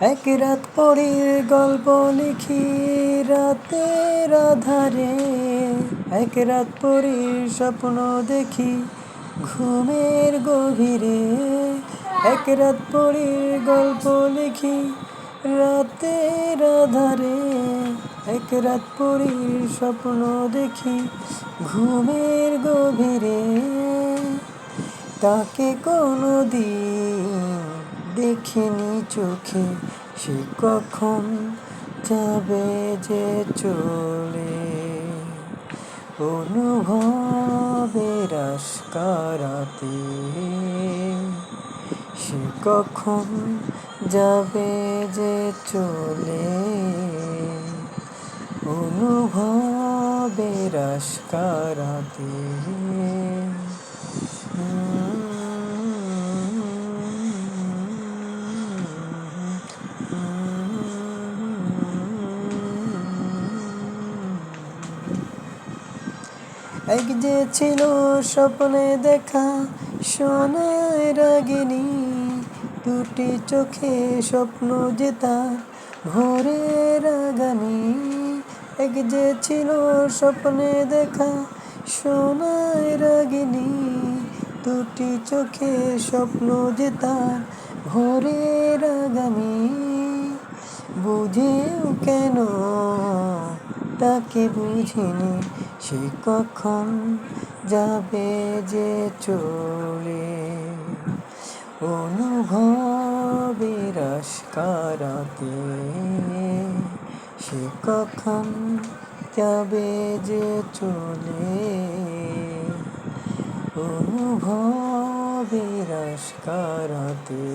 এক রাত পরের গল্প লিখি রাতের আধারে, এক রাত পরের স্বপ্ন দেখি ঘুমের গভীরে, এক রাত পরের গল্প লিখি রাতের আধারে, এক রাত পরের স্বপ্ন দেখি ঘুমের গভীরে। তাকে কোনো দিন দেখিনি চোখে, সে কখন যাবে যে চলে। অনুভবের আস্কারাতে সে কখন যাবে যে চলে। অনুভবের আস্কারাতে এক যে ছিল স্বপ্নে দেখা সোনার রাগিনী, দুটি চোখে স্বপ্ন যে তার ভোরের রাগানি। এক যে ছিল স্বপ্নে দেখা সোনার রাগিনী, দুটি চোখে স্বপ্ন যে তার ভোরের রাগানি। বুঝেও কেন তাকে বুঝিনি, সে কখন যাবে যে চলে। অনুভবের আস্কারাতে সে কখন যাবে যে চলে। অনুভবের আস্কারাতে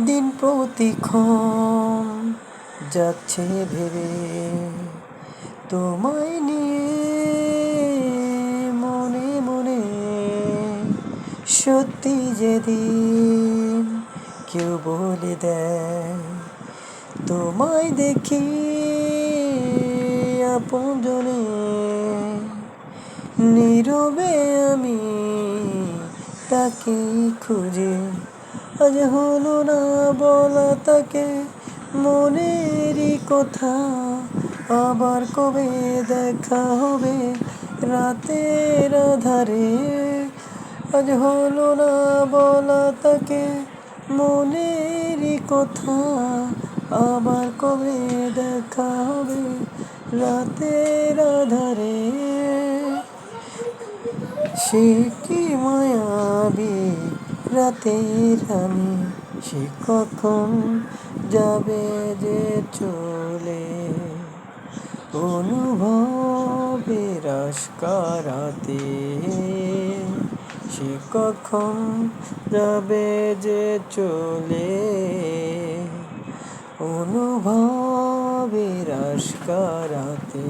দিন প্রতিক্ষণ যাচ্ছে ভেবে তোমায় নিয়ে মনে মনে। সত্যি যেদিন কেউ বলে দেয় তোমায় দেখি আপনজনে, নীরবে আমি তাকে খুঁজে। আজ হলো না বলা তাকে মনেরই কথা, আবার কবে দেখা হবে রাতের আধারে। আজ হলো না বলা তাকে মনেরই কথা, আবার কবে দেখা হবে রাতের আধারে। সে কি মায়াবী রাতের রানী, সে কখন যাবে যে চলে। অনুভবের আস্কারাতে সে কখন যাবে যে চলে। অনুভবের আস্কারাতে